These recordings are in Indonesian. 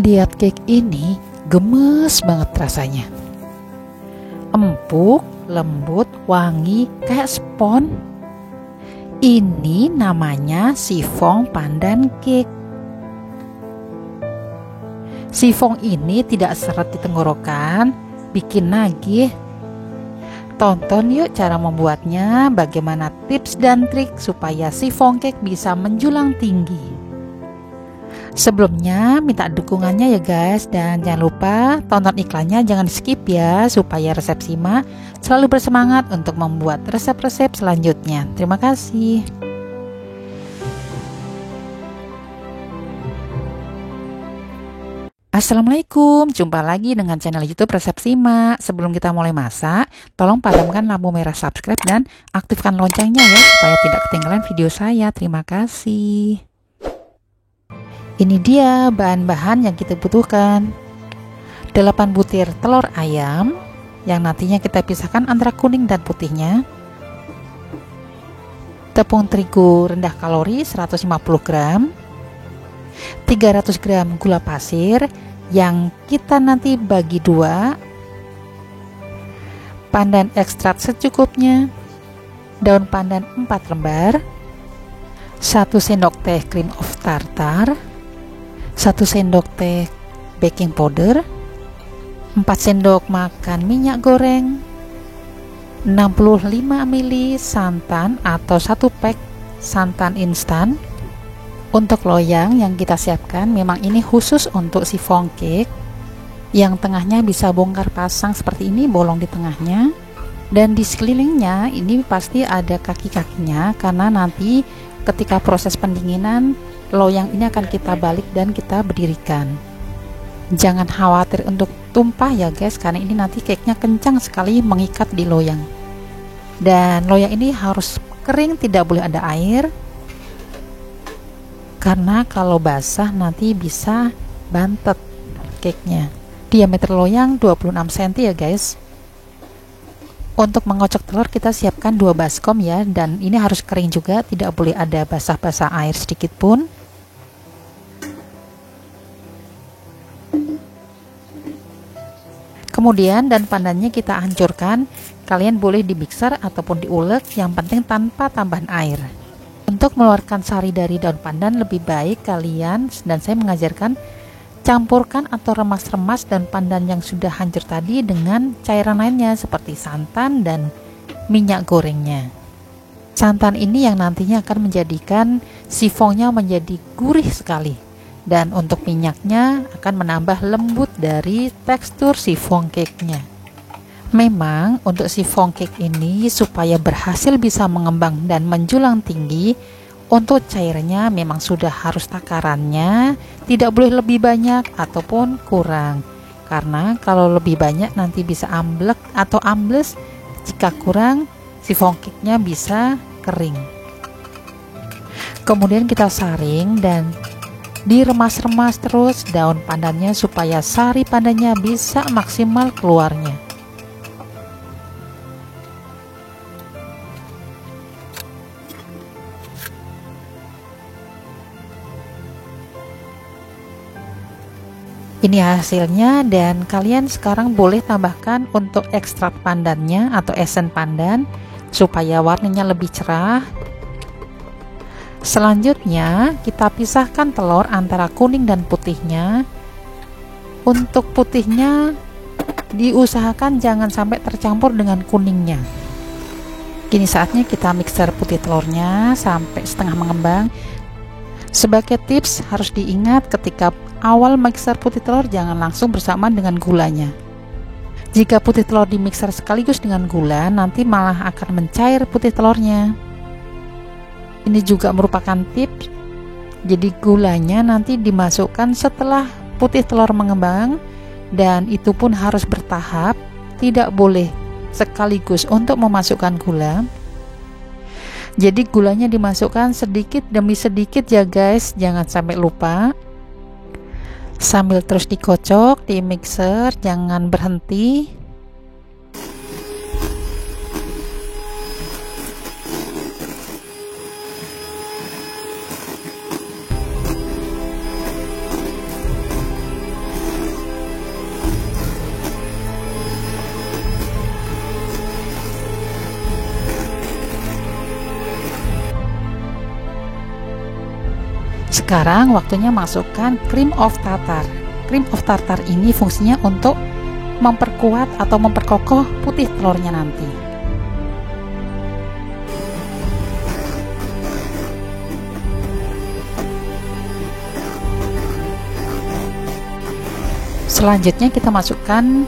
Lihat cake ini, gemes banget rasanya. Empuk, lembut, wangi, kayak spon. Ini namanya chiffon pandan cake. Chiffon ini tidak seret di tenggorokan, bikin nagih. Tonton yuk cara membuatnya, bagaimana tips dan trik supaya chiffon cake bisa menjulang tinggi. Sebelumnya minta dukungannya ya guys, dan jangan lupa tonton iklannya, jangan di skip ya, supaya Resep Sima selalu bersemangat untuk membuat resep-resep selanjutnya. Terima kasih. Assalamualaikum, jumpa lagi dengan channel YouTube Resep Sima. Sebelum kita mulai masak, tolong padamkan lampu merah subscribe dan aktifkan loncengnya ya, supaya tidak ketinggalan video saya. Terima kasih. Ini dia bahan-bahan yang kita butuhkan. 8 butir telur ayam yang nantinya kita pisahkan antara kuning dan putihnya. Tepung terigu rendah kalori 150 gram. 300 gram gula pasir yang kita nanti bagi 2. Pandan ekstrak secukupnya. Daun pandan 4 lembar. 1 sendok teh cream of tartar. 1 sendok teh baking powder, 4 sendok makan minyak goreng, 65 ml santan atau 1 pack santan instan. Untuk loyang yang kita siapkan memang ini khusus untuk chiffon cake, yang tengahnya bisa bongkar pasang seperti ini, bolong di tengahnya, dan di sekelilingnya ini pasti ada kaki-kakinya, karena nanti ketika proses pendinginan loyang ini akan kita balik dan kita berdirikan. Jangan khawatir untuk tumpah ya guys, karena ini nanti cake-nya kencang sekali mengikat di loyang. Dan loyang ini harus kering, tidak boleh ada air, karena kalau basah nanti bisa bantet cake-nya. Diameter loyang 26 cm ya guys. Untuk mengocok telur kita siapkan 2 baskom ya, dan ini harus kering juga, tidak boleh ada basah-basah air sedikit pun. Kemudian dan pandannya kita hancurkan. Kalian boleh di mixer ataupun diulek, yang penting tanpa tambahan air. Untuk mengeluarkan sari dari daun pandan lebih baik kalian, dan saya mengajarkan, campurkan atau remas-remas daun pandan yang sudah hancur tadi dengan cairan lainnya seperti santan dan minyak gorengnya. Santan ini yang nantinya akan menjadikan chiffonnya menjadi gurih sekali. Dan untuk minyaknya akan menambah lembut dari tekstur chiffon cake-nya. Memang untuk chiffon cake ini supaya berhasil bisa mengembang dan menjulang tinggi, untuk cairannya memang sudah harus takarannya, tidak boleh lebih banyak ataupun kurang. Karena kalau lebih banyak nanti bisa amblek atau ambles, jika kurang chiffon cake-nya bisa kering. Kemudian kita saring dan diremas-remas terus daun pandannya supaya sari pandannya bisa maksimal keluarnya. Ini hasilnya, dan kalian sekarang boleh tambahkan untuk ekstrak pandannya atau esen pandan supaya warnanya lebih cerah. Selanjutnya kita pisahkan telur antara kuning dan putihnya. Untuk putihnya diusahakan jangan sampai tercampur dengan kuningnya. Kini saatnya kita mixer putih telurnya sampai setengah mengembang. Sebagai tips harus diingat, ketika awal mixer putih telur jangan langsung bersamaan dengan gulanya. Jika putih telur di mixer sekaligus dengan gula, nanti malah akan mencair putih telurnya. Ini juga merupakan tips, jadi gulanya nanti dimasukkan setelah putih telur mengembang, dan itu pun harus bertahap, tidak boleh sekaligus untuk memasukkan gula. Jadi gulanya dimasukkan sedikit demi sedikit ya guys, jangan sampai lupa. Sambil terus dikocok di mixer, jangan berhenti. Sekarang waktunya masukkan cream of tartar. Cream of tartar ini fungsinya untuk memperkuat atau memperkokoh putih telurnya nanti. Selanjutnya kita masukkan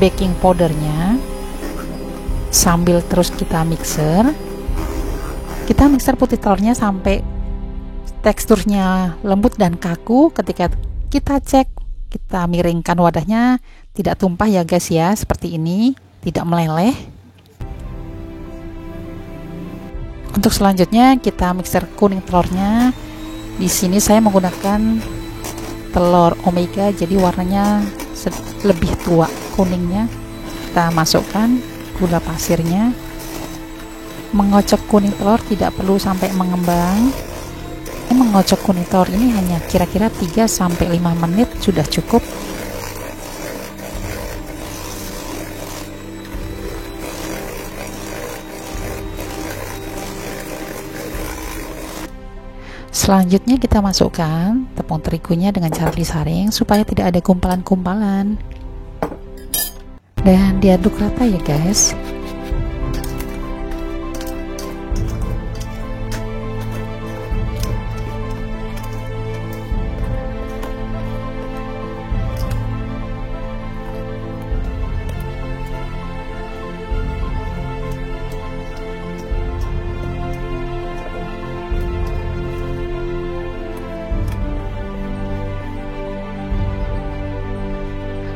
baking powdernya sambil terus kita mixer putih telurnya sampai teksturnya lembut dan kaku. Ketika kita cek, kita miringkan wadahnya, tidak tumpah ya guys ya, seperti ini, tidak meleleh. Untuk selanjutnya kita mixer kuning telurnya. Di sini saya menggunakan telur omega, jadi warnanya lebih tua kuningnya. Kita masukkan gula pasirnya. Mengocok kuning telur tidak perlu sampai mengembang. Mengocok kuning telur ini hanya kira-kira 3-5 menit sudah cukup. Selanjutnya kita masukkan tepung terigunya dengan cara disaring supaya tidak ada gumpalan-gumpalan, dan diaduk rata ya guys.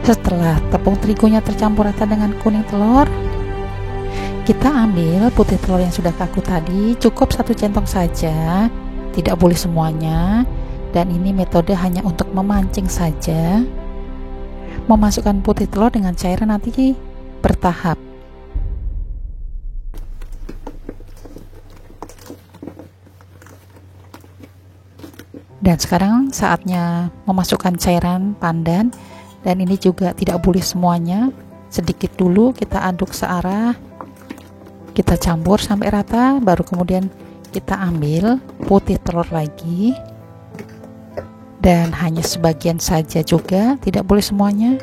Setelah tepung terigunya tercampur rata dengan kuning telur, kita ambil putih telur yang sudah kaku tadi, cukup 1 centong saja, tidak boleh semuanya, dan ini metode hanya untuk memancing saja. Memasukkan putih telur dengan cairan nanti bertahap. Dan sekarang saatnya memasukkan cairan pandan. Dan ini juga tidak boleh semuanya, sedikit dulu kita aduk searah, kita campur sampai rata, baru kemudian kita ambil putih telur lagi, dan hanya sebagian saja juga, tidak boleh semuanya.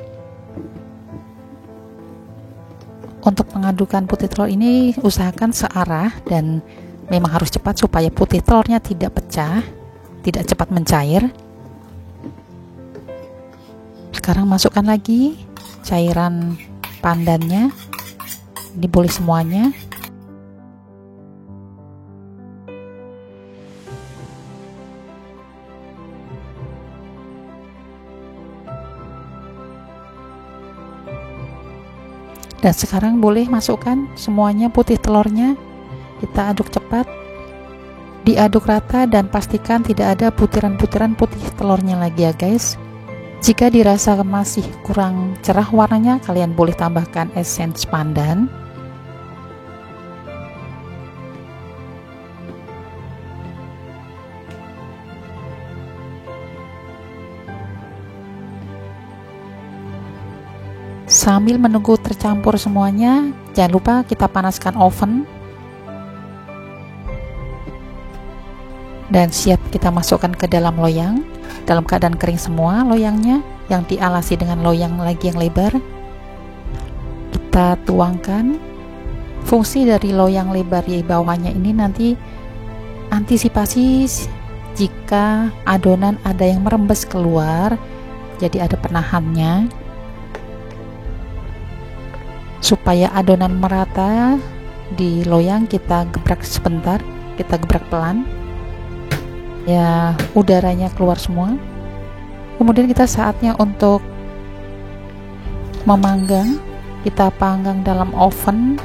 Untuk mengadukan putih telur ini usahakan searah dan memang harus cepat supaya putih telurnya tidak pecah, tidak cepat mencair. Sekarang masukkan lagi cairan pandannya, ini boleh semuanya. Dan sekarang boleh masukkan semuanya putih telurnya, kita aduk cepat, diaduk rata dan pastikan tidak ada butiran-butiran putih telurnya lagi ya guys. Jika dirasa masih kurang cerah warnanya, kalian boleh tambahkan essence pandan. Sambil menunggu tercampur semuanya, jangan lupa kita panaskan oven. Dan siap kita masukkan ke dalam loyang. Dalam keadaan kering semua loyangnya, yang dialasi dengan loyang lagi yang lebar. Kita tuangkan. Fungsi dari loyang lebar di bawahnya ini nanti antisipasi jika adonan ada yang merembes keluar, jadi ada penahannya supaya adonan merata di loyang. Kita gebrak sebentar, kita gebrak pelan ya, udaranya keluar semua. Kemudian kita saatnya untuk memanggang. Kita panggang dalam oven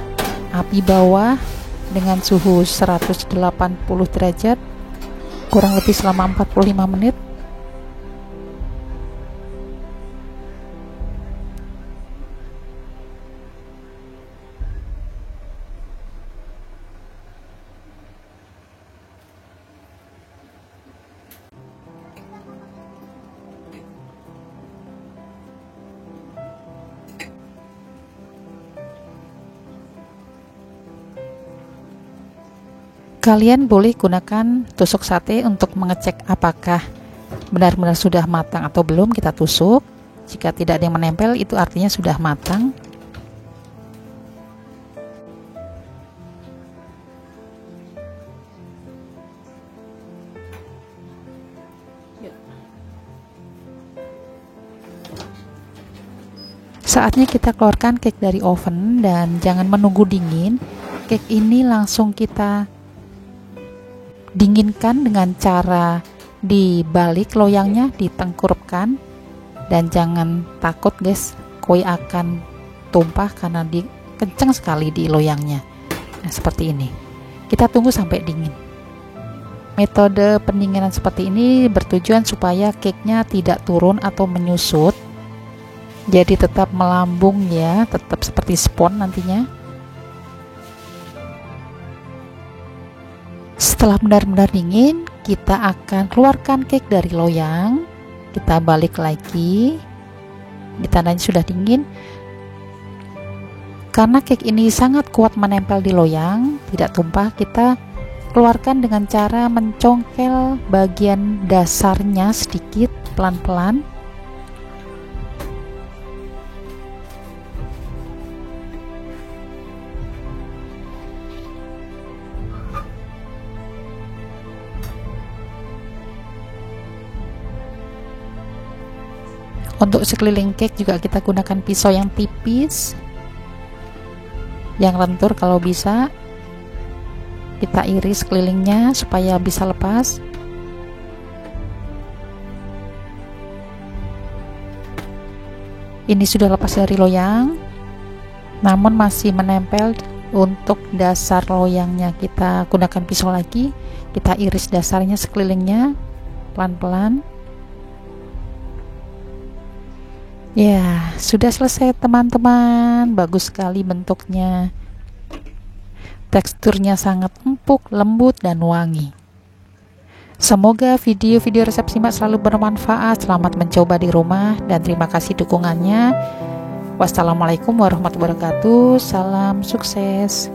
api bawah dengan suhu 180 derajat kurang lebih selama 45 menit. Kalian boleh gunakan tusuk sate untuk mengecek apakah benar-benar sudah matang atau belum, kita tusuk. Jika tidak ada yang menempel, itu artinya sudah matang. Saatnya kita keluarkan cake dari oven dan jangan menunggu dingin. Cake ini langsung kita dinginkan dengan cara dibalik loyangnya, ditengkurupkan, dan jangan takut guys, kue akan tumpah karena kencang sekali di loyangnya. Nah, seperti ini. Kita tunggu sampai dingin. Metode pendinginan seperti ini bertujuan supaya cake-nya tidak turun atau menyusut, jadi tetap melambung ya, tetap seperti spons nantinya. Setelah benar-benar dingin, kita akan keluarkan cake dari loyang. Kita balik lagi, ditandanya sudah dingin. Karena cake ini sangat kuat menempel di loyang, tidak tumpah, kita keluarkan dengan cara mencongkel bagian dasarnya sedikit, pelan-pelan. Untuk sekeliling cake juga kita gunakan pisau yang tipis, yang lentur kalau bisa. Kita iris kelilingnya supaya bisa lepas. Ini sudah lepas dari loyang, namun masih menempel. Untuk dasar loyangnya kita gunakan pisau lagi, kita iris dasarnya sekelilingnya pelan-pelan. Ya, sudah selesai teman-teman. Bagus sekali bentuknya. Teksturnya sangat empuk, lembut, dan wangi. Semoga video-video resep Simak selalu bermanfaat. Selamat mencoba di rumah dan terima kasih dukungannya. Wassalamualaikum warahmatullahi wabarakatuh. Salam sukses.